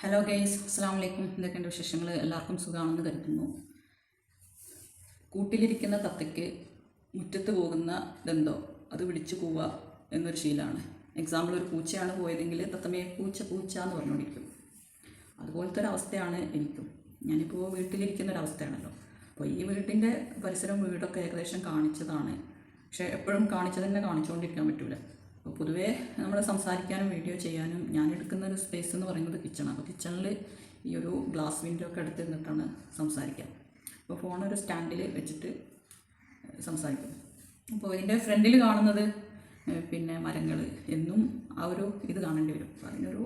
Hello guys, അസ്സാം വലൈക്കും. എന്തൊക്കെയുണ്ട് വിശേഷങ്ങൾ? എല്ലാവർക്കും സുഖമാണെന്ന് കരുതുന്നു. കൂട്ടിലിരിക്കുന്ന തത്തയ്ക്ക് മുറ്റത്ത് പോകുന്ന ദന്തോ അത് വിളിച്ചു പോവുക എന്നൊരു ശീലമാണ്. എക്സാമ്പിൾ, ഒരു പൂച്ചയാണ് പോയതെങ്കിൽ തത്തമ്മയെ പൂച്ച പൂച്ച എന്ന് പറഞ്ഞുകൊണ്ടിരിക്കും. അതുപോലത്തെ ഒരവസ്ഥയാണ് എനിക്കും. ഞാനിപ്പോൾ വീട്ടിലിരിക്കുന്ന ഒരവസ്ഥയാണല്ലോ. അപ്പോൾ ഈ വീട്ടിൻ്റെ പരിസരം വീടൊക്കെ ഏകദേശം കാണിച്ചതാണ്. പക്ഷേ എപ്പോഴും കാണിച്ചു തന്നെ കാണിച്ചുകൊണ്ടിരിക്കാൻ പറ്റില്ല. അപ്പോൾ പൊതുവേ നമ്മൾ സംസാരിക്കാനും വീഡിയോ ചെയ്യാനും ഞാൻ എടുക്കുന്ന ഒരു സ്പേസ് എന്ന് പറയുന്നത് കിച്ചണാണ്. അപ്പോൾ കിച്ചണിൽ ഈ ഒരു ഗ്ലാസ് വിൻഡോ ഒക്കെ എടുത്ത് നിന്നിട്ടാണ് സംസാരിക്കുക. അപ്പോൾ ഫോൺ ഒരു സ്റ്റാൻഡിൽ വെച്ചിട്ട് സംസാരിക്കും. അപ്പോൾ ഇതിൻ്റെ ഫ്രണ്ടിൽ കാണുന്നത് പിന്നെ മരങ്ങൾ എന്നും ആ ഒരു ഇത് കാണേണ്ടി വരും. അപ്പോൾ അതിനൊരു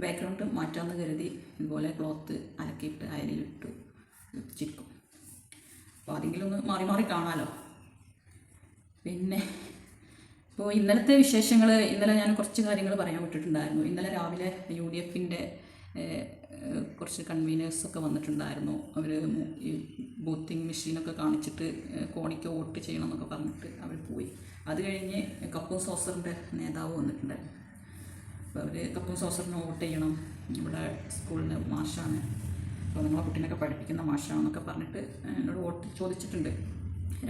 ബാക്ക്ഗ്രൗണ്ട് മാറ്റാമെന്ന് കരുതി ഇതുപോലെ ക്ലോത്ത് അലക്കിയിട്ട് അയലിലിട്ട് വെച്ചിരിക്കും. അപ്പോൾ അതെങ്കിലും ഒന്ന് മാറി മാറി കാണാമല്ലോ. പിന്നെ ഇപ്പോൾ ഇന്നലത്തെ വിശേഷങ്ങൾ, ഇന്നലെ ഞാൻ കുറച്ച് കാര്യങ്ങൾ പറയാൻ വിട്ടിട്ടുണ്ടായിരുന്നു. ഇന്നലെ രാവിലെ UDFൻ്റെ കുറച്ച് കൺവീനേഴ്സൊക്കെ വന്നിട്ടുണ്ടായിരുന്നു. അവർ ഈ ബൂത്തിങ് മെഷീനൊക്കെ കാണിച്ചിട്ട് കോണിക്ക് വോട്ട് ചെയ്യണം എന്നൊക്കെ പറഞ്ഞിട്ട് അവർ പോയി. അത് കഴിഞ്ഞ് കപ്പും സോസറിൻ്റെ നേതാവ് വന്നിട്ടുണ്ടായിരുന്നു. അപ്പോൾ അവർ കപ്പും സോസറിന് വോട്ട് ചെയ്യണം, ഇവിടെ സ്കൂളിന് മാഷാണ്, അപ്പോൾ നിങ്ങളെ കുട്ടീനൊക്കെ പഠിപ്പിക്കുന്ന മാഷാണെന്നൊക്കെ പറഞ്ഞിട്ട് എന്നോട് വോട്ട് ചോദിച്ചിട്ടുണ്ട്.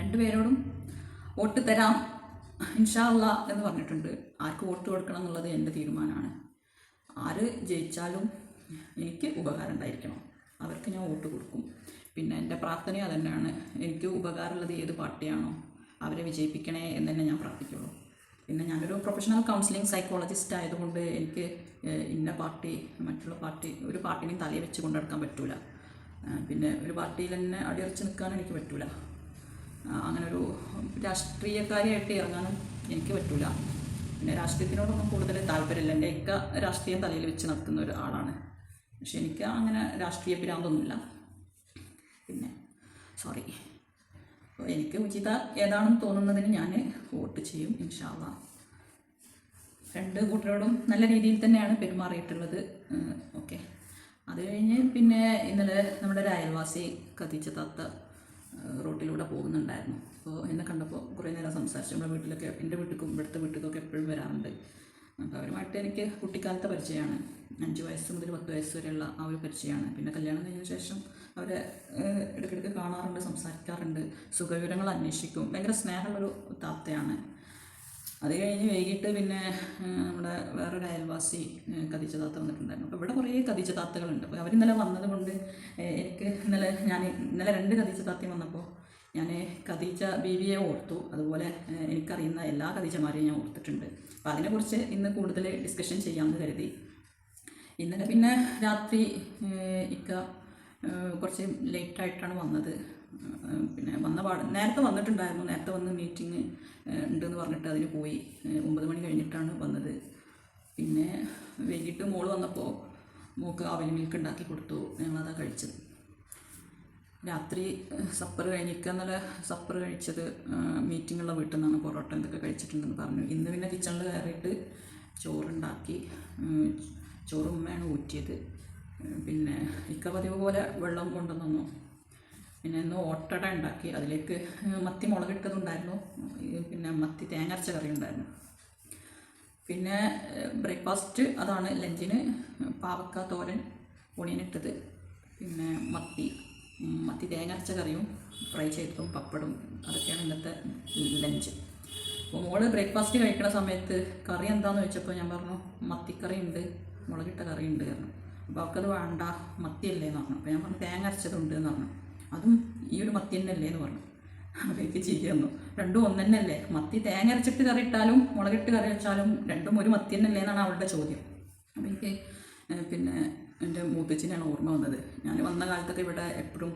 രണ്ടുപേരോടും വോട്ട് തരാം ഇൻഷാ അള്ളാ എന്ന് പറഞ്ഞിട്ടുണ്ട്. ആർക്ക് വോട്ട് കൊടുക്കണം എന്നുള്ളത് എൻ്റെ തീരുമാനമാണ്. ആര് ജയിച്ചാലും എനിക്ക് ഉപകാരം ഉണ്ടായിരിക്കണം, അവർക്ക് ഞാൻ വോട്ട് കൊടുക്കും. പിന്നെ എൻ്റെ പ്രാർത്ഥന അതന്നെയാണ്, എനിക്ക് ഉപകാരമുള്ളത് ഏത് പാർട്ടിയാണോ അവരെ വിജയിപ്പിക്കണേ എന്ന് തന്നെ ഞാൻ പ്രാർത്ഥിക്കുള്ളൂ. പിന്നെ ഞാനൊരു പ്രൊഫഷണൽ കൗൺസിലിംഗ് സൈക്കോളജിസ്റ്റ് ആയതുകൊണ്ട് എനിക്ക് ഇന്ന പാർട്ടി മറ്റുള്ള പാർട്ടി ഒരു പാർട്ടിനെയും തലയിൽ വെച്ച് കൊണ്ടെടുക്കാൻ പറ്റില്ല. പിന്നെ ഒരു പാർട്ടിയിൽ തന്നെ അടിയുറച്ച് നിൽക്കാൻ എനിക്ക് പറ്റില്ല. അങ്ങനെ ഒരു രാഷ്ട്രീയക്കാരിയായിട്ട് ഇറങ്ങാനും എനിക്ക് പറ്റില്ല. പിന്നെ രാഷ്ട്രീയത്തിനോടൊന്നും കൂടുതൽ താല്പര്യമില്ല. എൻ്റെ ഒക്കെ രാഷ്ട്രീയം തലയിൽ വെച്ച് നടത്തുന്ന ഒരാളാണ്. പക്ഷെ എനിക്ക് അങ്ങനെ രാഷ്ട്രീയ ഭ്രാന്തൊന്നുമില്ല. പിന്നെ അപ്പോൾ എനിക്ക് ഉചിത ഏതാണെന്ന് തോന്നുന്നതിന് ഞാൻ വോട്ട് ചെയ്യും ഇൻഷാ അള്ളാ. രണ്ട് കൂട്ടരോടും നല്ല രീതിയിൽ തന്നെയാണ് പെരുമാറിയിട്ടുള്ളത്. ഓക്കെ. അത് കഴിഞ്ഞ് പിന്നെ ഇന്നലെ നമ്മുടെ ഒരു അയൽവാസി ഖദീജ താത്ത റോട്ടിലൂടെ പോകുന്നുണ്ടായിരുന്നു. അപ്പോൾ എന്നെ കണ്ടപ്പോൾ കുറേ നേരം സംസാരിച്ചു. നമ്മുടെ വീട്ടിലൊക്കെ, എൻ്റെ വീട്ടിലും ഇവിടുത്തെ വീട്ടിലൊക്കെ എപ്പോഴും വരാറുണ്ട്. അപ്പോൾ അവരുമായിട്ട് എനിക്ക് കുട്ടിക്കാലത്തെ പരിചയമാണ്. 5 വയസ്സ് മുതൽ 10 വയസ്സ് വരെയുള്ള ആ ഒരു പരിചയമാണ്. പിന്നെ കല്യാണം കഴിഞ്ഞ ശേഷം അവരെ ഇടയ്ക്കിടയ്ക്ക് കാണാറുണ്ട്, സംസാരിക്കാറുണ്ട്, സുഖവിവരങ്ങൾ അന്വേഷിക്കും. ഭയങ്കര സ്നേഹമുള്ളൊരു താത്തയാണ്. അത് കഴിഞ്ഞ് വൈകിട്ട് പിന്നെ നമ്മുടെ വേറൊരു അയൽവാസി ഖദീജ താത്ത വന്നിട്ടുണ്ടായിരുന്നു. അപ്പോൾ ഇവിടെ കുറേ ഖദീജ താത്തകളുണ്ട്. അപ്പോൾ അവരിന്നലെ വന്നത് കൊണ്ട് എനിക്ക് ഇന്നലെ 2 ഖദീജ താത്തയും വന്നപ്പോൾ ഞാൻ ഖദീജ ബീവിയെ ഓർത്തു. അതുപോലെ എനിക്കറിയുന്ന എല്ലാ ഖദീജമാരെയും ഞാൻ ഓർത്തിട്ടുണ്ട്. അപ്പോൾ അതിനെക്കുറിച്ച് ഇന്ന് കൂടുതൽ ഡിസ്കഷൻ ചെയ്യാമെന്ന് കരുതി. ഇന്നലെ പിന്നെ രാത്രി ഇക്ക കുറച്ച് ലേറ്റായിട്ടാണ് വന്നത്. പിന്നെ നേരത്തെ വന്നിട്ടുണ്ടായിരുന്നു. നേരത്തെ വന്ന് മീറ്റിംഗ് ഉണ്ടെന്ന് പറഞ്ഞിട്ട് അതിന് പോയി. 9 മണി കഴിഞ്ഞിട്ടാണ് വന്നത്. പിന്നെ വൈകിട്ട് മോള് വന്നപ്പോൾ മോൾക്ക് അവൽ മിൽക്ക് ഉണ്ടാക്കി കൊടുത്തു. ഞങ്ങളതാണ് കഴിച്ചത്. രാത്രി സപ്പർ കഴിഞ്ഞിട്ട് ഇന്നലെ സപ്പർ കഴിച്ചത് മീറ്റിങ്ങുള്ള വീട്ടിൽ നിന്നാണ്. പൊറോട്ട എന്തൊക്കെ കഴിച്ചിട്ടുണ്ടെന്ന് പറഞ്ഞു. ഇന്ന് പിന്നെ കിച്ചണിൽ കയറിയിട്ട് ചോറുണ്ടാക്കി. ചോറ് ഉമ്മയാണ് ഊറ്റിയത്. പിന്നെ ഇക്ക പതിവ് പോലെ വെള്ളം കൊണ്ടുവന്നു. പിന്നെ ഇന്ന് ഓട്ടട ഉണ്ടാക്കി. അതിലേക്ക് മത്തി മുളകിട്ടതുണ്ടായിരുന്നു, പിന്നെ മത്തി തേങ്ങ അരച്ച കറി ഉണ്ടായിരുന്നു. പിന്നെ ബ്രേക്ക്ഫാസ്റ്റ് അതാണ്. ലഞ്ചിന് പാവക്ക തോരൻ, ഒണിയനിട്ടത്, പിന്നെ മത്തി തേങ്ങ അരച്ച കറിയും ഫ്രൈ ചെയ്തതും പപ്പടും, അതൊക്കെയാണ് ഇന്നത്തെ ലഞ്ച്. അപ്പോൾ മോള് ബ്രേക്ക്ഫാസ്റ്റ് കഴിക്കുന്ന സമയത്ത് കറി എന്താണെന്ന് ചോദിച്ചപ്പോൾ ഞാൻ പറഞ്ഞു മത്തിക്കറി ഉണ്ട്, മുളകിട്ട കറി ഉണ്ട് പറഞ്ഞു. അപ്പോൾ അവൾക്കത് വേണ്ട, മത്തിയല്ലേ എന്ന് പറഞ്ഞു. അപ്പോൾ ഞാൻ പറഞ്ഞു തേങ്ങ അരച്ചതുണ്ട് എന്ന് പറഞ്ഞു. അതും ഈ ഒരു മത്തി തന്നെയല്ലേ എന്ന് പറഞ്ഞു. അപ്പോൾ എനിക്ക് ചിരി വന്നു. രണ്ടും ഒന്ന് തന്നെയല്ലേ, മത്തി തേങ്ങ അരച്ചിട്ട് കറി ഇട്ടാലും മുളകിട്ട് കറി വെച്ചാലും രണ്ടും ഒരു മത്തി തന്നെയല്ലേ എന്നാണ് അവളുടെ ചോദ്യം. അപ്പോൾ എനിക്ക് പിന്നെ എൻ്റെ മൂത്തച്ഛനാണ് ഓർമ്മ വന്നത്. ഞാൻ വന്ന കാലത്തൊക്കെ ഇവിടെ എപ്പോഴും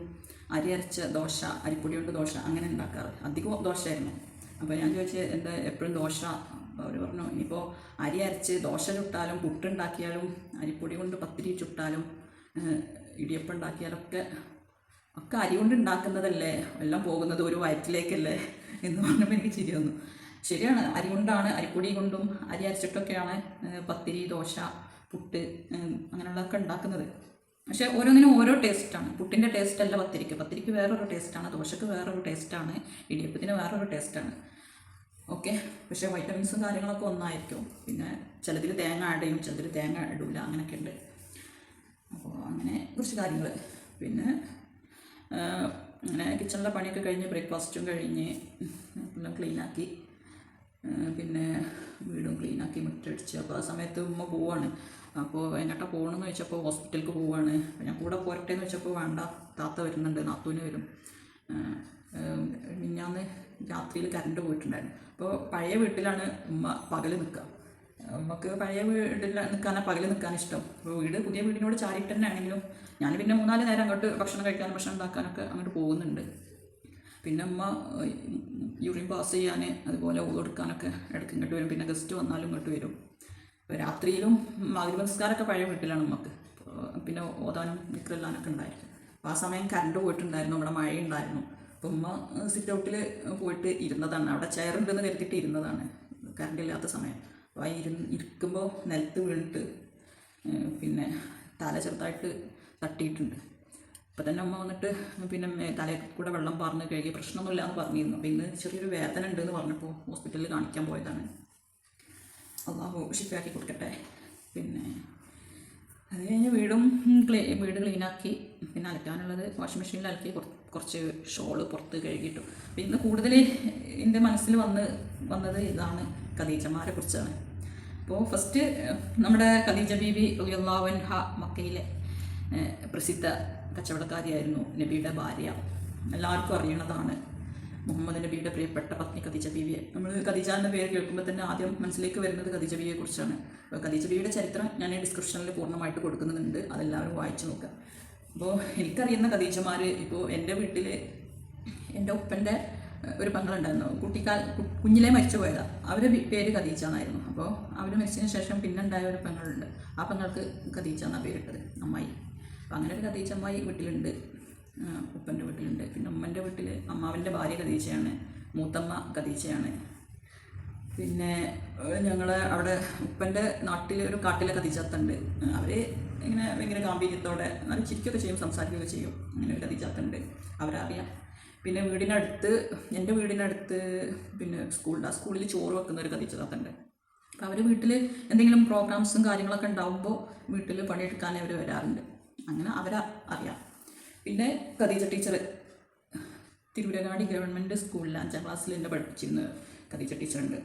അരി അരച്ച ദോശ, അരിപ്പൊടി കൊണ്ട് ദോശ അങ്ങനെ ഉണ്ടാക്കാറ്. അധികം ദോശയായിരുന്നു. അപ്പോൾ ഞാൻ ചോദിച്ചത് എന്താ എപ്പോഴും ദോശ? അപ്പോൾ അവർ പറഞ്ഞു ഇനിയിപ്പോൾ അരി അരച്ച് ദോശ ചുട്ടാലും പുട്ടുണ്ടാക്കിയാലും അരിപ്പൊടി കൊണ്ട് പത്തിരി ചുട്ടാലും ഇടിയപ്പം ഉണ്ടാക്കിയാലൊക്കെ അരി കൊണ്ട് ഉണ്ടാക്കുന്നതല്ലേ, എല്ലാം പോകുന്നത് ഒരു വയറ്റിലേക്കല്ലേ എന്ന് പറഞ്ഞപ്പോൾ എനിക്ക് ചിരി വന്നു. ശരിയാണ്, അരി കൊണ്ടാണ്, അരിപ്പൊടി കൊണ്ടും അരി അരച്ചിട്ടൊക്കെയാണ് പത്തിരി, ദോശ, പുട്ട് അങ്ങനെയുള്ളതൊക്കെ ഉണ്ടാക്കുന്നത്. പക്ഷേ ഓരോന്നിനും ഓരോ ടേസ്റ്റാണ്. പുട്ടിൻ്റെ ടേസ്റ്റല്ല പത്തിരിക്ക് വേറൊരു ടേസ്റ്റാണ്, ദോശക്ക് വേറൊരു ടേസ്റ്റാണ്, ഇടിയപ്പത്തിന് വേറൊരു ടേസ്റ്റാണ്. ഓക്കെ. പക്ഷേ വൈറ്റമിൻസും കാര്യങ്ങളൊക്കെ ഒന്നായിരിക്കും. പിന്നെ ചിലതിൽ തേങ്ങ ആഡ് ചെയ്യും, ചിലതിൽ തേങ്ങ ഇടില്ല, അങ്ങനെയൊക്കെ ഉണ്ട്. കുറച്ച് കാര്യങ്ങൾ. പിന്നെ അങ്ങനെ കിച്ചണിലെ പണിയൊക്കെ കഴിഞ്ഞ് ബ്രേക്ക്ഫാസ്റ്റും കഴിഞ്ഞ് എല്ലാം ക്ലീനാക്കി, പിന്നെ വീടും ക്ലീനാക്കി മുറ്റടിച്ച്. അപ്പോൾ ആ സമയത്ത് ഉമ്മ പോവാണ്. അപ്പോൾ എങ്ങോട്ടാ പോകണമെന്ന് ചോദിച്ചപ്പോൾ ഹോസ്പിറ്റലിലേക്ക് പോവാണ്. ഞാൻ കൂടെ പോരട്ടെ എന്ന് വെച്ചപ്പോൾ വേണ്ട, താത്ത വരുന്നുണ്ട്, നാത്തൂന് വരും. മിഞ്ഞാന്ന് രാത്രിയിൽ കറണ്ട് പോയിട്ടുണ്ടായിരുന്നു. അപ്പോൾ പഴയ വീട്ടിലാണ് ഉമ്മ പകൽ നിൽക്കുക. നമുക്ക് പഴയ വീട്ടിൽ നിൽക്കാനാണ് പകൽ നിൽക്കാൻ ഇഷ്ടം. അപ്പോൾ പുതിയ വീടിനോട് ചാരിട്ട് തന്നെ ആണെങ്കിലും ഞാൻ പിന്നെ 3-4 നേരം അങ്ങോട്ട് ഭക്ഷണം കഴിക്കാനും ഭക്ഷണം ഉണ്ടാക്കാനൊക്കെ അങ്ങോട്ട് പോകുന്നുണ്ട്. പിന്നെ ഉമ്മ യൂറിൻ പാസ് ചെയ്യാൻ അതുപോലെ എടുക്കാനൊക്കെ ഇടയ്ക്ക് ഇങ്ങോട്ട് വരും. പിന്നെ ഗസ്റ്റ് വന്നാലും ഇങ്ങോട്ട് വരും. അപ്പോൾ രാത്രിയിലും മഗ്‌രിബ് നിസ്കാരമൊക്കെ പഴയ വീട്ടിലാണ് ഉമ്മക്ക്. പിന്നെ ഓതാനും നിക്കറെല്ലാനൊക്കെ ഉണ്ടായിരുന്നു. അപ്പോൾ ആ സമയം കറണ്ട് പോയിട്ടുണ്ടായിരുന്നു, അവിടെ മഴയുണ്ടായിരുന്നു. അപ്പോൾ ഉമ്മ സിറ്റ് ഔട്ടിൽ പോയിട്ട് ഇരുന്നതാണ്. അവിടെ ചെയറുണ്ടെന്ന് കരുതിയിട്ട് ഇരുന്നതാണ് കറണ്ട് ഇല്ലാത്ത സമയം. അപ്പോൾ ഇരിക്കുമ്പോൾ നിലത്ത് വീണിട്ട് പിന്നെ തല ചെറുതായിട്ട് തട്ടിയിട്ടുണ്ട്. അപ്പോൾ തന്നെ അമ്മ വന്നിട്ട് പിന്നെ തലയിൽ കൂടെ വെള്ളം പാർന്ന് കഴുകി, പ്രശ്നമൊന്നുമില്ല എന്ന് പറഞ്ഞിരുന്നു. അപ്പോൾ ഇന്ന് ചെറിയൊരു വേദന ഉണ്ടെന്ന് പറഞ്ഞപ്പോൾ ഹോസ്പിറ്റലിൽ കാണിക്കാൻ പോയതാണ്. അള്ളാഹു ഷിഫയാക്കി കൊടുക്കട്ടെ. പിന്നെ അത് കഴിഞ്ഞ് വീട് ക്ലീനാക്കി. പിന്നെ അലക്കാനുള്ളത് വാഷിംഗ് മെഷീനിൽ അലക്കി കുറച്ച് ഷോള് പുറത്ത് കഴുകിയിട്ടു. അപ്പോൾ ഇന്ന് കൂടുതൽ എൻ്റെ മനസ്സിൽ വന്നത് ഇതാണ്, ഖദീജമാരെ കുറിച്ചാണ്. അപ്പോൾ ഫസ്റ്റ് നമ്മുടെ ഖദീജ ബീബി റളിയല്ലാഹു അൻഹ മക്കയിലെ പ്രസിദ്ധ കച്ചവടക്കാരിയായിരുന്നു. നബിയുടെ ഭാര്യ, എല്ലാവർക്കും അറിയണതാണ്. മുഹമ്മദ് നബിയുടെ പ്രിയപ്പെട്ട പത്നി ഖദീജ ബീവിയെ. നമ്മൾ ഖദീജ എന്ന പേര് കേൾക്കുമ്പോൾ തന്നെ ആദ്യം മനസ്സിലേക്ക് വരുന്നത് ഖദീജ ബീവിയെ കുറിച്ചാണ്. അപ്പോൾ ഖദീജ ബീവിയുടെ ചരിത്രം ഞാൻ ഈ ഡിസ്ക്രിപ്ഷനിൽ പൂർണ്ണമായിട്ട് കൊടുക്കുന്നുണ്ട്, അതെല്ലാവരും വായിച്ചു നോക്കുക. അപ്പോൾ എനിക്കറിയുന്ന ഖദീജമാർ, ഇപ്പോൾ എൻ്റെ വീട്ടിൽ എൻ്റെ ഉപ്പൻ്റെ ഒരു പെങ്ങളുണ്ടായിരുന്നു, കുഞ്ഞിലേ മരിച്ചു പോയതാണ്. അവരുടെ പേര് ഖദീജ എന്നായിരുന്നു. അപ്പോൾ അവർ മരിച്ചതിന് ശേഷം പിന്നെ ഉണ്ടായ ഒരു പെങ്ങളുണ്ട്, ആ പെങ്ങൾക്ക് ഖദീജ എന്നാണ് പേരിട്ടത്, അമ്മായി. അപ്പോൾ അങ്ങനെ ഒരു ഖദീജ അമ്മായി വീട്ടിലുണ്ട്, ഉപ്പൻ്റെ വീട്ടിലുണ്ട്. പിന്നെ ഉമ്മൻ്റെ വീട്ടിൽ അമ്മാവിൻ്റെ ഭാര്യ ഖദീജയാണ്, മൂത്തമ്മ ഖദീജയാണ്. പിന്നെ ഞങ്ങൾ അവിടെ ഉപ്പൻ്റെ നാട്ടിൽ ഒരു കാട്ടിലെ ഖദീജത്തുണ്ട്. അവർ ഇങ്ങനെ ഭയങ്കര ഗാംഭീര്യത്തോടെ നല്ല ചിരിക്കുകയൊക്കെ ചെയ്യും, സംസാരിക്കുകയൊക്കെ ചെയ്യും. അങ്ങനെ ഒരു ഖദീജത്തുണ്ട്, അവരറിയാം. പിന്നെ എൻ്റെ വീടിനടുത്ത് പിന്നെ സ്കൂളിൽ ചോറ് വെക്കുന്ന ഒരു ഖദീജത്തുണ്ട്. അപ്പോൾ അവർ വീട്ടിൽ എന്തെങ്കിലും പ്രോഗ്രാംസും കാര്യങ്ങളൊക്കെ ഉണ്ടാകുമ്പോൾ വീട്ടിൽ പണിയെടുക്കാൻ അവർ വരാറുണ്ട്. അങ്ങനെ അവരെ അറിയാം. പിന്നെ ഖദീജ ടീച്ചർ തിരൂരങ്ങാടി ഗവൺമെൻറ് സ്കൂളിൽ 5ാം ക്ലാസ്സിൽ എന്നെ പഠിപ്പിച്ചിരുന്ന ഖദീജ ടീച്ചറുണ്ട്.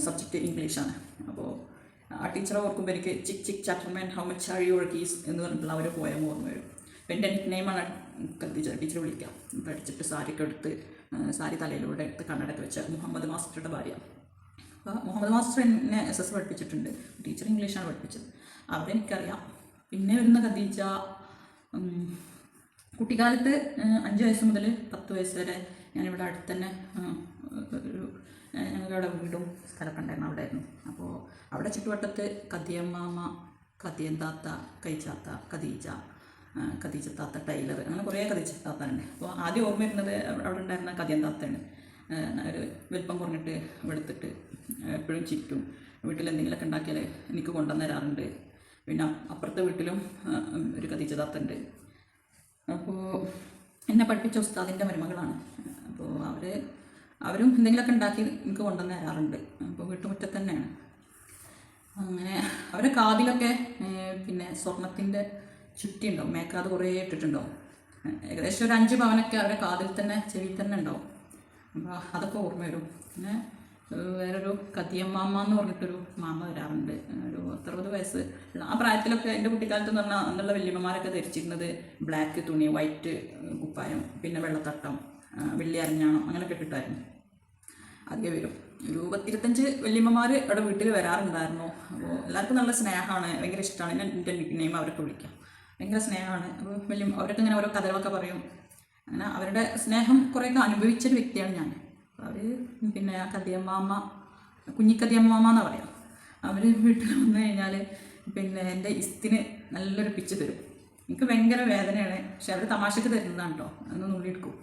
സബ്ജക്റ്റ് ഇംഗ്ലീഷാണ്. അപ്പോൾ ആ ടീച്ചറെ ഓർക്കുമ്പോൾ എനിക്ക് chick chick chatterman how much are your keys എന്ന് പറഞ്ഞിട്ടുള്ള അവർ പോയം ഓർമ്മ വരും. അപ്പോൾ എൻ്റെ നിക് നെയിമാണ് ഖദീജ ടീച്ചർ വിളിക്കാം. പഠിച്ചിട്ട് സാരിയൊക്കെ എടുത്ത് സാരി തലയിലൂടെ എടുത്ത് കണ്ണടക്ക് വെച്ച മുഹമ്മദ് മാസ്റ്ററുടെ ഭാര്യ. അപ്പോൾ മുഹമ്മദ് മാസ്റ്റർ എന്നെ SS പഠിപ്പിച്ചിട്ടുണ്ട്, ടീച്ചർ ഇംഗ്ലീഷാണ് പഠിപ്പിച്ചത്, അവരെനിക്കറിയാം. പിന്നെ വരുന്ന ഖദീജ കുട്ടിക്കാലത്ത് 5 വയസ്സ് മുതൽ 10 വയസ്സ് വരെ ഞാനിവിടെ അടുത്ത് തന്നെ ഞങ്ങളുടെ വീടും സ്ഥലമൊക്കെ ഉണ്ടായിരുന്നു, അവിടെ ആയിരുന്നു. അപ്പോൾ അവിടെ ചുറ്റുവട്ടത്ത് കദിയമ്മാമ, കദിയന്താത്ത, കൈച്ചാത്ത, ഖദീജത്താത്ത, ടൈലർ, അങ്ങനെ കുറേ ഖദീജത്താത്തയുണ്ട്. അപ്പോൾ ആദ്യം ഓർമ്മ വരുന്നത് അവിടെ ഉണ്ടായിരുന്ന കദിയന്താത്തയാണ്. ഒരു വലിപ്പം കുറഞ്ഞിട്ട് വെളുത്തിട്ട് എപ്പോഴും ചിരിക്കും. വീട്ടിൽ എന്തെങ്കിലുമൊക്കെ ഉണ്ടാക്കിയാൽ എനിക്ക് കൊണ്ടുവന്ന് തരാറുണ്ട്. പിന്നെ അപ്പുറത്തെ വീട്ടിലും ഒരു ഖദീജത്താത്തയുണ്ട്. അപ്പോൾ എന്നെ പഠിപ്പിച്ച ഉസ്താദിൻ്റെ മരുമകളാണ്. അപ്പോൾ അവരും എന്തെങ്കിലുമൊക്കെ ഉണ്ടാക്കി എനിക്ക് കൊണ്ടുവന്ന് തരാറുണ്ട്. അപ്പോൾ വീട്ടുമുറ്റത്ത് തന്നെയാണ്. അങ്ങനെ അവരെ കാതിലൊക്കെ പിന്നെ സ്വർണത്തിൻ്റെ ചുറ്റി ഉണ്ടാവും, മേക്കാത് കുറേ ഇട്ടിട്ടുണ്ടാവും. ഏകദേശം ഒരു 5 പവനൊക്കെ അവരെ കാതിൽ തന്നെ, ചെവിയിൽ തന്നെ ഉണ്ടാവും. അപ്പോൾ അതൊക്കെ ഓർമ്മ വരും. പിന്നെ വേറൊരു കദിയമ്മാമ എന്ന് പറഞ്ഞിട്ടൊരു മാമ വരാറുണ്ട്, ഒരു 60 വയസ്സ്. ആ പ്രായത്തിലൊക്കെ എൻ്റെ കുട്ടിക്കാലത്ത് എന്ന് പറഞ്ഞാൽ അന്നുള്ള വല്യമ്മമാരൊക്കെ ധരിച്ചിരുന്നത് ബ്ലാക്ക് തുണി, വൈറ്റ് കുപ്പായം, പിന്നെ വെള്ളത്തട്ടം, വെള്ളി അരഞ്ഞാണം അങ്ങനെയൊക്കെ ഇട്ടിട്ടായിരുന്നു ആദ്യം വരും. ഒരു 10-25 വല്യമ്മമാർ അവിടെ വീട്ടിൽ വരാറുണ്ടായിരുന്നു. അപ്പോൾ എല്ലാവർക്കും നല്ല സ്നേഹമാണ്, ഭയങ്കര ഇഷ്ടമാണ്. എൻ്റെ നെയിം അവരൊക്കെ വിളിക്കാം, ഭയങ്കര സ്നേഹമാണ്. അപ്പോൾ അവരൊക്കെ ഇങ്ങനെ ഓരോ കഥകളൊക്കെ പറയും. അങ്ങനെ അവരുടെ സ്നേഹം കുറേയൊക്കെ അനുഭവിച്ചൊരു വ്യക്തിയാണ് ഞാൻ. അവർ പിന്നെ കദിയമ്മാമ, കുഞ്ഞിക്കദിയമ്മാമ എന്നാണ് പറയാം. അവർ വീട്ടിൽ വന്നു കഴിഞ്ഞാൽ പിന്നെ എൻ്റെ ഇസ്തിന് നല്ലൊരു പിച്ച് തരും. എനിക്ക് ഭയങ്കര വേദനയാണ്, പക്ഷെ അവർ തമാശക്ക് തരുന്നതാണ് കേട്ടോ. അതൊന്ന് നുള്ളിയെടുക്കും.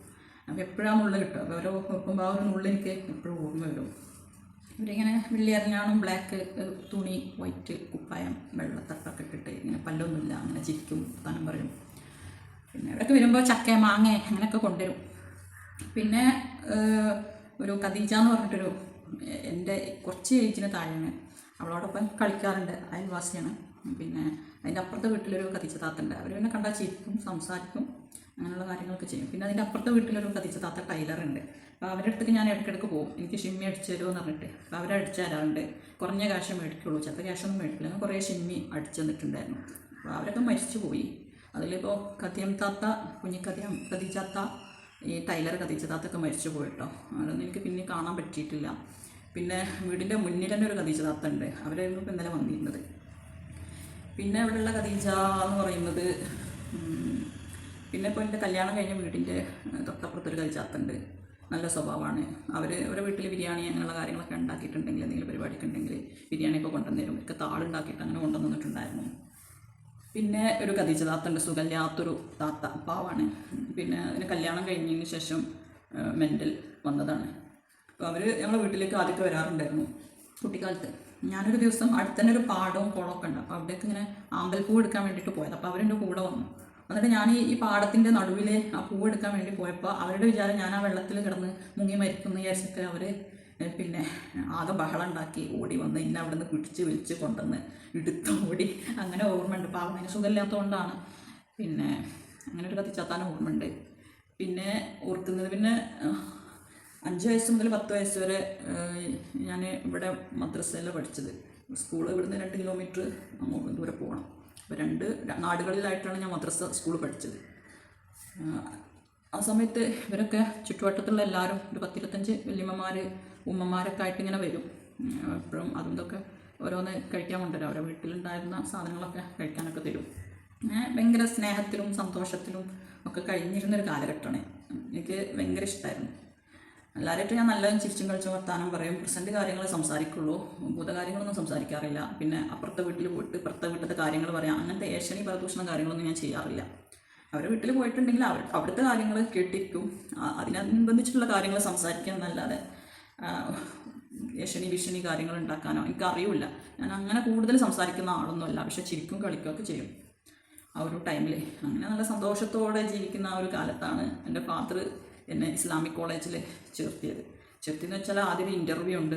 അപ്പോൾ എപ്പോഴാണ് നുള്ളി കിട്ടും. അപ്പോൾ അവർ നോക്കുമ്പോൾ ആ ഒരു നുള്ളി എനിക്ക് എപ്പോഴും ഓർമ്മ വരും. ഇവരിങ്ങനെ വെള്ളി അരഞ്ഞാണം, ബ്ലാക്ക് തുണി, വൈറ്റ് കുപ്പായം, വെള്ളത്തട്ടൊക്കെ ഇട്ടിട്ട് ഇങ്ങനെ പല്ലൊന്നുമില്ല, അങ്ങനെ ചിരിക്കും, താനും പറയും. പിന്നെ ഇവരൊക്കെ വരുമ്പോൾ ചക്ക, മാങ്ങ അങ്ങനെയൊക്കെ കൊണ്ടുവരും. പിന്നെ ഒരു ഖദീജ എന്ന് പറഞ്ഞിട്ടൊരു എൻ്റെ കുറച്ച് ഏജിന് താഴെയാണ്, അവളോടൊപ്പം കളിക്കാറുണ്ട്, അയൽവാസിയാണ്. പിന്നെ അതിൻ്റെ അപ്പുറത്തെ വീട്ടിലൊരു ഖദീജ താത്ത ഉണ്ട്. അവർ പിന്നെ കണ്ടാൽ ചിരിക്കും, സംസാരിക്കും, അങ്ങനെയുള്ള കാര്യങ്ങളൊക്കെ ചെയ്യും. പിന്നെ അതിൻ്റെ അപ്പുറത്തെ വീട്ടിലൊരു ഖദീജ താത്ത ടൈലറുണ്ട്. അപ്പോൾ അവരുടെ അടുത്തേക്ക് ഞാൻ ഇടയ്ക്കിടയ്ക്ക് പോകും, എനിക്ക് ഷിമ്മി അടിച്ചു തരുമോ എന്ന് പറഞ്ഞിട്ട്. അപ്പോൾ അവരടിച്ചു തരാറുണ്ട്. കുറഞ്ഞ ക്യാഷ് മേടിക്കുള്ളൂ, ചിലപ്പോൾ ക്യാഷൊന്നും മേടിക്കില്ല. ഞാൻ കുറേ ഷിമ്മി അടിച്ചു തന്നിട്ടുണ്ടായിരുന്നു. അപ്പോൾ അവരൊക്കെ മരിച്ചു പോയി. അതിലിപ്പോൾ ഖദീം താത്ത, ഖദീജാത്ത, ഈ ടൈലർ ഖദീജ താത്തൊക്കെ മരിച്ചു പോയിട്ടോ. അതൊന്നും എനിക്ക് പിന്നെ കാണാൻ പറ്റിയിട്ടില്ല. പിന്നെ വീടിൻ്റെ മുന്നിൽ തന്നെ ഒരു ഖദീജ താത്ത ഉണ്ട്, അവരായിരുന്നു ഇപ്പോൾ ഇന്നലെ വന്നിരുന്നത്. പിന്നെ അവിടെയുള്ള ഖദീജ എന്ന് പറയുന്നത്, പിന്നെ ഇപ്പോൾ എൻ്റെ കല്യാണം കഴിഞ്ഞ വീടിൻ്റെ തൊട്ടപ്പുറത്തൊരു ഖദീജ താത്ത ഉണ്ട്. നല്ല സ്വഭാവമാണ്. അവരുടെ വീട്ടിൽ ബിരിയാണി അങ്ങനെയുള്ള കാര്യങ്ങളൊക്കെ ഉണ്ടാക്കിയിട്ടുണ്ടെങ്കിൽ, എന്തെങ്കിലും പരിപാടിയൊക്കെ ഉണ്ടെങ്കിൽ ബിരിയാണിയൊക്കെ കൊണ്ടുവന്ന് തരും. ഒക്കെ താളുണ്ടാക്കിയിട്ട് അങ്ങനെ കൊണ്ടുവന്നിട്ടുണ്ടായിരുന്നു. പിന്നെ ഒരു ഖദീജ താത്ത ഉണ്ട്, സുഖമില്ലാത്തൊരു താത്ത, പാവാണ്. പിന്നെ അതിന് കല്യാണം കഴിഞ്ഞതിന് ശേഷം മെൻ്റൽ വന്നതാണ്. അപ്പോൾ അവർ ഞങ്ങളുടെ വീട്ടിലേക്ക് ആദ്യമൊക്കെ വരാറുണ്ടായിരുന്നു കുട്ടിക്കാലത്ത്. ഞാനൊരു ദിവസം അടുത്ത് തന്നെ ഒരു പാടവും കുളമൊക്കെ ഉണ്ട്. അപ്പോൾ അവിടേക്ക് ഇങ്ങനെ ആമ്പൽപ്പൂ എടുക്കാൻ വേണ്ടിയിട്ട് പോയത്. അപ്പോൾ അവരെൻ്റെ കൂടെ വന്നു. എന്നിട്ട് ഞാൻ ഈ പാടത്തിൻ്റെ നടുവിൽ ആ പൂവ് എടുക്കാൻ വേണ്ടി പോയപ്പോൾ അവരുടെ വിചാരം ഞാൻ ആ വെള്ളത്തിൽ കിടന്ന് മുങ്ങി മരിക്കുന്ന വിചാരിച്ചിട്ട് അവർ പിന്നെ ആകെ ബഹളം ഉണ്ടാക്കി ഓടി വന്ന് ഇന്നെ അവിടെ നിന്ന് പിടിച്ച് വലിച്ച് കൊണ്ടുവന്ന് എടുത്ത് ഓടി. അങ്ങനെ ഓർമ്മയുണ്ട്. പാവം അതിന് സുഖമില്ലാത്തതുകൊണ്ടാണ്. പിന്നെ അങ്ങനെ ഒരു കത്തിച്ചാത്താൻ ഓർമ്മയുണ്ട്. പിന്നെ ഓർക്കുന്നത്, പിന്നെ 5 വയസ്സ് മുതൽ 10 വയസ്സ് വരെ ഞാൻ ഇവിടെ മദ്രസയിലാണ് പഠിച്ചത്. സ്കൂൾ ഇവിടുന്ന് 2 കിലോമീറ്റർ അങ്ങോട്ട് ദൂരെ പോകണം. അപ്പോൾ 2 നാടുകളിലായിട്ടാണ് ഞാൻ മദ്രസ സ്കൂൾ പഠിച്ചത്. ആ സമയത്ത് ഇവരൊക്കെ ചുറ്റുവട്ടത്തുള്ള എല്ലാവരും ഒരു 10-25 വല്യമ്മമാർ, ഉമ്മമാരൊക്കെ ആയിട്ട് ഇങ്ങനെ വരും. എപ്പോഴും അതും ഇതൊക്കെ ഓരോന്ന് കഴിക്കാൻ കൊണ്ടുവരും. അവരുടെ വീട്ടിലുണ്ടായിരുന്ന സാധനങ്ങളൊക്കെ കഴിക്കാനൊക്കെ തരും. ഭയങ്കര സ്നേഹത്തിലും സന്തോഷത്തിലും ഒക്കെ കഴിഞ്ഞിരുന്നൊരു കാലഘട്ടമാണ്. എനിക്ക് ഭയങ്കര ഇഷ്ടമായിരുന്നു. എല്ലാവരായിട്ടും ഞാൻ നല്ലതും ചിരിച്ചും കളിച്ചും വർത്താനം പറയും. പ്രസൻറ്റ് കാര്യങ്ങൾ സംസാരിക്കുള്ളൂ, ഭൂതകാര്യങ്ങളൊന്നും സംസാരിക്കാറില്ല. പിന്നെ അപ്പുറത്തെ വീട്ടിൽ പോയിട്ട് ഇപ്പുറത്തെ വീട്ടിലത്തെ കാര്യങ്ങൾ പറയാം, അങ്ങനത്തെ ഏഷണി പരദൂഷണ കാര്യങ്ങളൊന്നും ഞാൻ ചെയ്യാറില്ല. അവരുടെ വീട്ടിൽ പോയിട്ടുണ്ടെങ്കിൽ അവിടുത്തെ കാര്യങ്ങൾ കേട്ടിരിക്കും, അതിനനുബന്ധിച്ചിട്ടുള്ള കാര്യങ്ങൾ സംസാരിക്കുക എന്നല്ലാതെ ഏഷണി ഭീഷണി കാര്യങ്ങൾ ഉണ്ടാക്കാനോ എനിക്കറിയില്ല. ഞാൻ അങ്ങനെ കൂടുതൽ സംസാരിക്കുന്ന ആളൊന്നുമല്ല. പക്ഷെ ചിരിക്കും കളിക്കുകയൊക്കെ ചെയ്യും ആ ഒരു ടൈമിൽ. അങ്ങനെ നല്ല സന്തോഷത്തോടെ ജീവിക്കുന്ന ആ ഒരു കാലത്താണ് എൻ്റെ ഫാദർ എന്നെ ഇസ്ലാമിക് കോളേജിൽ ചേർത്തിയെന്ന് വെച്ചാൽ ആദ്യം ഒരു ഇൻ്റർവ്യൂ ഉണ്ട്.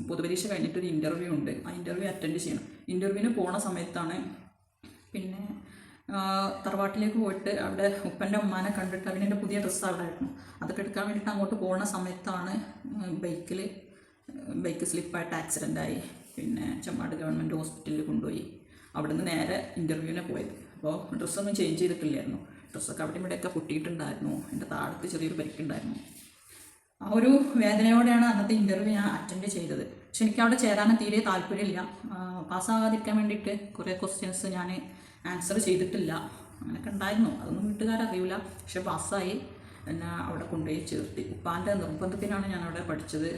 പൊതുപരീക്ഷ കഴിഞ്ഞിട്ടൊരു ഇൻ്റർവ്യൂ ഉണ്ട്. ആ ഇൻ്റർവ്യൂ അറ്റൻഡ് ചെയ്യണം. ഇൻ്റർവ്യൂവിന് പോണ സമയത്താണ് പിന്നെ തറവാട്ടിലേക്ക് പോയിട്ട് അവിടെ ഉപ്പൻ്റെ ഉമ്മാനെ കണ്ടിട്ട് അവനെൻ്റെ പുതിയ ഡ്രസ്സ് അവിടെ ആയിരുന്നു. അതൊക്കെ എടുക്കാൻ വേണ്ടിയിട്ട് അങ്ങോട്ട് പോകുന്ന സമയത്താണ് ബൈക്ക് സ്ലിപ്പായിട്ട് ആക്സിഡൻ്റായി. പിന്നെ ചെമ്മാട് ഗവൺമെൻറ് ഹോസ്പിറ്റലിൽ കൊണ്ടുപോയി. അവിടുന്ന് നേരെ ഇൻ്റർവ്യൂവിനെ പോയത്. അപ്പോൾ ഡ്രസ്സൊന്നും ചേഞ്ച് ചെയ്തിട്ടില്ലായിരുന്നു. ഡ്രസ്സൊക്കെ അവിടെ ഇവിടെയൊക്കെ പൊട്ടിയിട്ടുണ്ടായിരുന്നു. എൻ്റെ താഴത്ത് ചെറിയൊരു പരിക്കുണ്ടായിരുന്നു. ആ ഒരു വേദനയോടെയാണ് അന്നത്തെ ഇൻ്റർവ്യൂ ഞാൻ അറ്റൻഡ് ചെയ്തത്. പക്ഷെ എനിക്ക് അവിടെ ചേരാനും തീരെ താല്പര്യമില്ല. പാസ്സാകാതിരിക്കാൻ വേണ്ടിയിട്ട് കുറേ ക്വസ്റ്റ്യൻസ് ഞാൻ ആൻസർ ചെയ്തിട്ടില്ല. അങ്ങനെയൊക്കെ ഉണ്ടായിരുന്നു. അതൊന്നും വീട്ടുകാരറിയില്ല. പക്ഷെ പാസ്സായി. എന്നെ അവിടെ കൊണ്ടുപോയി ചേർത്തി. ഉപ്പാൻ്റെ നിർബന്ധത്തിനാണ് ഞാൻ അവിടെ പഠിച്ചത്.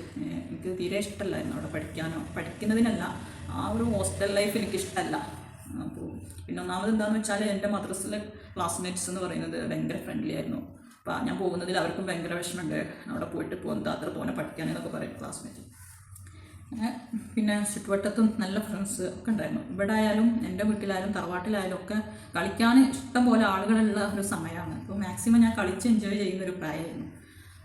എനിക്ക് തീരെ ഇഷ്ടമല്ലായിരുന്നു അവിടെ പഠിക്കുന്നതിനല്ല, ആ ഒരു ഹോസ്റ്റൽ ലൈഫ് എനിക്കിഷ്ടമല്ല. അപ്പോൾ പിന്നെ ഒന്നാമത് എന്താണെന്ന് വെച്ചാൽ എൻ്റെ മദ്രസിലെ ക്ലാസ്മേറ്റ്സ് എന്ന് പറയുന്നത് ഭയങ്കര ഫ്രണ്ട്ലി ആയിരുന്നു. അപ്പോൾ ഞാൻ പോകുന്നതിൽ അവർക്കും ഭയങ്കര വിഷമമുണ്ട്. അവിടെ പോയിട്ട് ഇപ്പോൾ എന്താ അത്ര തോനെ പഠിക്കാനെന്നൊക്കെ പറയും ക്ലാസ്മേറ്റ്. പിന്നെ ചുറ്റുവട്ടത്തും നല്ല ഫ്രണ്ട്സ് ഒക്കെ ഉണ്ടായിരുന്നു. ഇവിടെ ആയാലും എൻ്റെ വീട്ടിലായാലും തറവാട്ടിലായാലും ഒക്കെ കളിക്കാൻ ഇഷ്ടം പോലെ ആളുകളുള്ള ഒരു സമയമാണ്. അപ്പോൾ മാക്സിമം ഞാൻ കളിച്ച് എൻജോയ് ചെയ്യുന്നൊരു പ്രായമായിരുന്നു.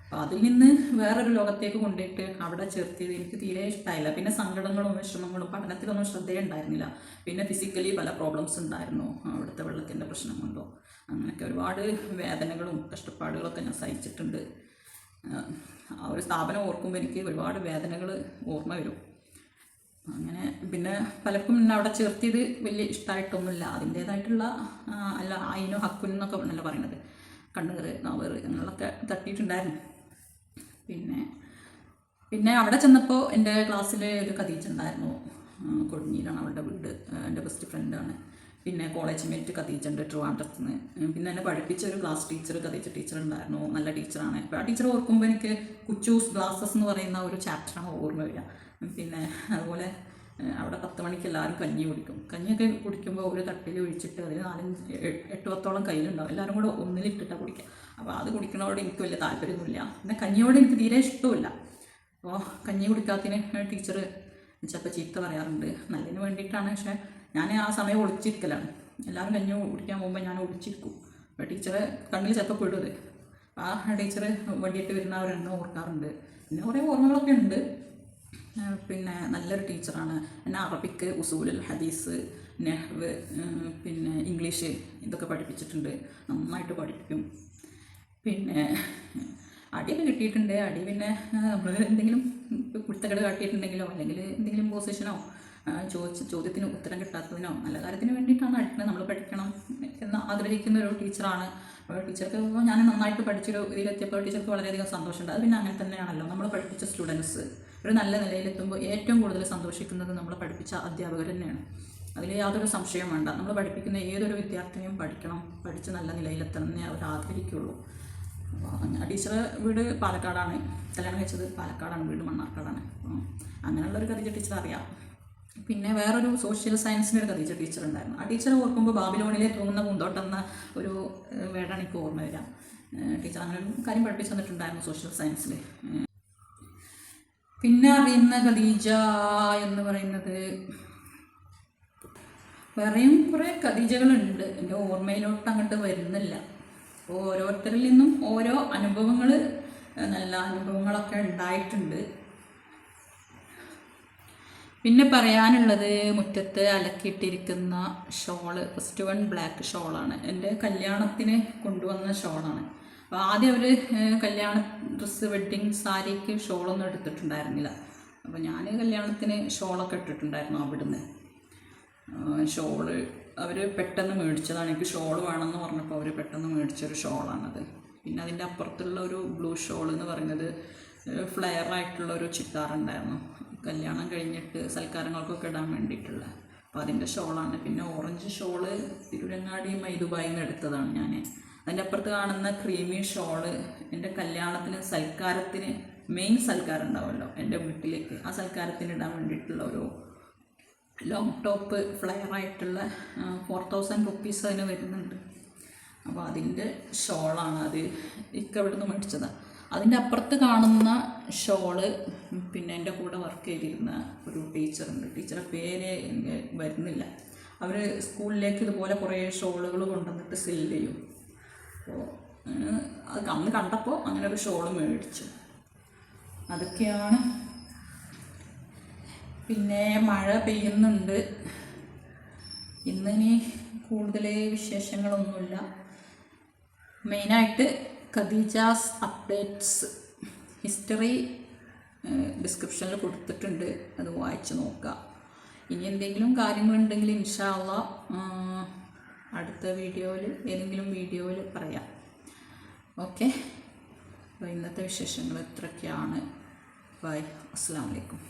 അപ്പോൾ അതിൽ നിന്ന് വേറൊരു ലോകത്തേക്ക് കൊണ്ടുപോയിട്ട് അവിടെ ചേർത്തിയത് എനിക്ക് തീരെ ഇഷ്ടമായില്ല. പിന്നെ സങ്കടങ്ങളും വിഷമങ്ങളും, പഠനത്തിലൊന്നും ശ്രദ്ധയുണ്ടായിരുന്നില്ല. പിന്നെ ഫിസിക്കലി പല പ്രോബ്ലംസ് ഉണ്ടായിരുന്നു. അവിടുത്തെ വെള്ളത്തിൻ്റെ പ്രശ്നം കൊണ്ടോ അങ്ങനെയൊക്കെ ഒരുപാട് വേദനകളും കഷ്ടപ്പാടുകളൊക്കെ ഞാൻ സഹിച്ചിട്ടുണ്ട്. ആ ഒരു സ്ഥാപനം ഓർക്കുമ്പോൾ എനിക്ക് ഒരുപാട് വേദനകൾ ഓർമ്മ വരും. അങ്ങനെ പിന്നെ പലർക്കും എന്നെ അവിടെ ചേർത്തിയത് വലിയ ഇഷ്ടമായിട്ടൊന്നുമില്ല. അതിൻ്റേതായിട്ടുള്ള അല്ല അയിനോ ഹക്കുൻ എന്നൊക്കെ നല്ല പറയുന്നത്, കണ്ണുകറ് നാവറ് അങ്ങനെയുള്ളതൊക്കെ തട്ടിയിട്ടുണ്ടായിരുന്നു. പിന്നെ അവിടെ ചെന്നപ്പോൾ എൻ്റെ ക്ലാസ്സിൽ ഒരു ഖദീജ ഉണ്ടായിരുന്നു. കൊടിഞ്ഞിയിലാണ് അവളുടെ വീട്. എൻ്റെ ബെസ്റ്റ് ഫ്രണ്ടാണ്. പിന്നെ കോളേജ് മേറ്റ് ഖദീജ ഉണ്ട് ട്രിവാൻഡ്രത്ത് നിന്ന്. പിന്നെ എന്നെ പഠിപ്പിച്ച ഒരു ക്ലാസ് ടീച്ചർ ഖദീജ ടീച്ചർ ഉണ്ടായിരുന്നു. നല്ല ടീച്ചറാണ്. അപ്പോൾ ആ ടീച്ചർ ഓർക്കുമ്പോൾ എനിക്ക് കുച്ചൂസ് ഗ്ലാസസ് എന്ന് പറയുന്ന ഒരു ചാപ്റ്ററാണ് ഓർമ്മ വരിക. പിന്നെ അതുപോലെ അവിടെ 10 മണിക്ക് എല്ലാവരും കഞ്ഞി കുടിക്കും. കഞ്ഞിയൊക്കെ കുടിക്കുമ്പോൾ ഒരു തട്ടിൽ ഒഴിച്ചിട്ട് അതിൽ 4-8 കയ്യിലുണ്ടാവും. എല്ലാവരും കൂടെ ഒന്നിലിട്ടിട്ടാണ് കുടിക്കുക. അപ്പോൾ അത് കുടിക്കണോട് എനിക്ക് വലിയ താല്പര്യമൊന്നുമില്ല. പിന്നെ കഞ്ഞിയോട് എനിക്ക് തീരെ ഇഷ്ടമില്ല. അപ്പോൾ കഞ്ഞി കുടിക്കാത്തതിന് ടീച്ചർ ചിലപ്പോൾ ചീത്ത പറയാറുണ്ട്. നല്ലതിന് വേണ്ടിയിട്ടാണ്. പക്ഷേ ഞാൻ ആ സമയം ഒളിച്ചിരിക്കലാണ്. എല്ലാവരും കഞ്ഞി കുടിക്കാൻ പോകുമ്പോൾ ഞാൻ ഒളിച്ചിരിക്കും. അപ്പോൾ ടീച്ചറെ കണ്ണിൽ ചിലപ്പോൾ പെടുത്. ആ ടീച്ചർ വേണ്ടിയിട്ട് വരുന്ന അവരെണ്ണം ഓർക്കാറുണ്ട്. പിന്നെ കുറേ ഓർമ്മകളൊക്കെ ഉണ്ട്. പിന്നെ നല്ലൊരു ടീച്ചറാണ്. എന്നെ അറബിക്ക്, ഉസൂലുൽ ഹദീസ്, നെഹ്വ്, പിന്നെ ഇംഗ്ലീഷ് ഇതൊക്കെ പഠിപ്പിച്ചിട്ടുണ്ട്. നന്നായിട്ട് പഠിപ്പിക്കും. പിന്നെ അടിയൊക്കെ കിട്ടിയിട്ടുണ്ട്. അടി പിന്നെ നമ്മൾ എന്തെങ്കിലും കുരുത്തക്കേട് കാട്ടിയിട്ടുണ്ടെങ്കിലോ അല്ലെങ്കിൽ എന്തെങ്കിലും പൊസിഷനോ ചോദ്യത്തിന് ഉത്തരം കിട്ടാത്തതിനോ നല്ല കാര്യത്തിന് വേണ്ടിയിട്ടാണ് അടിക്കുന്നത്. നമ്മൾ പഠിക്കണം എന്ന് ആഗ്രഹിക്കുന്ന ഒരു ടീച്ചറാണ്. അപ്പോൾ ടീച്ചർക്ക് ഞാൻ നന്നായിട്ട് പഠിച്ചൊരു ഇതിലെത്തിയപ്പോൾ ടീച്ചർക്ക് വളരെയധികം സന്തോഷമുണ്ട്. അത് പിന്നെ അങ്ങനെ തന്നെയാണല്ലോ, നമ്മൾ പഠിപ്പിച്ച സ്റ്റുഡൻസ് ഒരു നല്ല നിലയിലെത്തുമ്പോൾ ഏറ്റവും കൂടുതൽ സന്തോഷിക്കുന്നത് നമ്മൾ പഠിപ്പിച്ച അധ്യാപകർ തന്നെയാണ്. അതിൽ യാതൊരു സംശയം വേണ്ട. നമ്മൾ പഠിപ്പിക്കുന്ന ഏതൊരു വിദ്യാർത്ഥിനിയും പഠിക്കണം, പഠിച്ച് നല്ല നിലയിലെത്തണമെന്നേ അവർ ആഗ്രഹിക്കുള്ളൂ. അപ്പോൾ ടീച്ചർ വീട് പാലക്കാടാണ്, കല്യാണം കഴിച്ചത് പാലക്കാടാണ്, വീട് മണ്ണാർക്കാടാണ്. അങ്ങനെയുള്ളൊരു ഖദീജ ടീച്ചർ അറിയാം. പിന്നെ വേറൊരു സോഷ്യൽ സയൻസിൻ്റെ ഒരു ഖദീജ ടീച്ചർ ഉണ്ടായിരുന്നു. ആ ടീച്ചറെ ഓർക്കുമ്പോൾ ബാബിലോണിലെ തൂങ്ങുന്ന പൂന്തോട്ടം എന്ന ഒരു വേർഡാണ് എനിക്ക് ഓർമ്മ വരിക. ടീച്ചർ അങ്ങനെ ഒരു കാര്യം പഠിപ്പിച്ചു തന്നിട്ടുണ്ടായിരുന്നു സോഷ്യൽ സയൻസിൽ. പിന്നെ അറിയുന്ന ഖദീജ എന്ന് പറയുന്നത് വേറെയും കുറേ ഖദീജകളുണ്ട്, എൻ്റെ ഓർമ്മയിലോട്ട് അങ്ങോട്ട് വരുന്നില്ല. അപ്പോൾ ഓരോരുത്തരിൽ നിന്നും ഓരോ അനുഭവങ്ങൾ, നല്ല അനുഭവങ്ങളൊക്കെ ഉണ്ടായിട്ടുണ്ട്. പിന്നെ പറയാനുള്ളത് മുറ്റത്ത് അലക്കിയിട്ടിരിക്കുന്ന ഷോള്, ഫസ്റ്റ് വൺ ബ്ലാക്ക് ഷോളാണ്. എൻ്റെ കല്യാണത്തിന് കൊണ്ടുവന്ന ഷോളാണ്. അപ്പോൾ ആദ്യം അവർ കല്യാണ ഡ്രസ്സ് വെഡ്ഡിങ് സാരിക്ക് ഷോളൊന്നും എടുത്തിട്ടുണ്ടായിരുന്നില്ല. അപ്പോൾ ഞാൻ കല്യാണത്തിന് ഷോളൊക്കെ ഇട്ടിട്ടുണ്ടായിരുന്നു. അവിടുന്ന് ഷോള് അവർ പെട്ടെന്ന് മേടിച്ചതാണ്. എനിക്ക് ഷോൾ വേണമെന്ന് പറഞ്ഞപ്പോൾ അവർ പെട്ടെന്ന് മേടിച്ചൊരു ഷോളാണത്. പിന്നെ അതിൻ്റെ അപ്പുറത്തുള്ള ഒരു ബ്ലൂ ഷോൾ എന്ന് പറയുന്നത് ഫ്ലെയർ ആയിട്ടുള്ള ഒരു ചിത്താറുണ്ടായിരുന്നു, കല്യാണം കഴിഞ്ഞിട്ട് സൽക്കാരങ്ങൾക്കൊക്കെ ഇടാൻ വേണ്ടിയിട്ടുള്ള. അപ്പോൾ അതിൻ്റെ ഷോളാണ്. പിന്നെ ഓറഞ്ച് ഷോള് തിരുരങ്ങാടി മൈദുബായിൽ നിന്ന് എടുത്തതാണ് ഞാൻ. അതിൻ്റെ അപ്പുറത്ത് കാണുന്ന ക്രീമി ഷോള് എൻ്റെ കല്യാണത്തിന് സൽക്കാരത്തിന്, മെയിൻ സൽക്കാരം ഉണ്ടാവുമല്ലോ എൻ്റെ വീട്ടിലേക്ക്, ആ സൽക്കാരത്തിന് ഇടാൻ വേണ്ടിയിട്ടുള്ള ഒരു ലോങ് ടോപ്പ് ഫ്ലെയർ ആയിട്ടുള്ള 4000 റുപ്പീസ് അതിന് വരുന്നുണ്ട്. അപ്പോൾ അതിൻ്റെ ഷോളാണ്. അത് ഇവിടെ നിന്ന് മേടിച്ചതാണ്. അതിൻ്റെ അപ്പുറത്ത് കാണുന്ന ഷോള് പിന്നെ എൻ്റെ കൂടെ വർക്ക് ചെയ്തിരുന്ന ഒരു ടീച്ചറുണ്ട്. ടീച്ചറുടെ പേര് വരുന്നില്ല. അവർ സ്കൂളിലേക്ക് ഇതുപോലെ കുറേ ഷോളുകൾ കൊണ്ടുവന്നിട്ട് സെല് ചെയ്യും. അപ്പോൾ അത് അന്ന് കണ്ടപ്പോൾ അങ്ങനെ ഒരു ഷോള് മേടിച്ചു. അതൊക്കെയാണ്. പിന്നെ മഴ പെയ്യുന്നുണ്ട്. ഇന്നിനി കൂടുതൽ വിശേഷങ്ങളൊന്നുമില്ല. മെയിനായിട്ട് ഖദീജാസ് അപ്ഡേറ്റ്സ് ഹിസ്റ്ററി ഡിസ്ക്രിപ്ഷനിൽ കൊടുത്തിട്ടുണ്ട്, അത് വായിച്ച് നോക്കുക. ഇനി എന്തെങ്കിലും കാര്യങ്ങളുണ്ടെങ്കിൽ ഇൻഷാ അല്ലാഹ് അടുത്ത വീഡിയോയിൽ, ഏതെങ്കിലും വീഡിയോയിൽ പറയാം. ഓക്കെ, അപ്പോൾ ഇന്നത്തെ വിശേഷങ്ങൾ ഇത്രയൊക്കെയാണ്. ബൈ, അസ്സലാമു അലൈക്കും.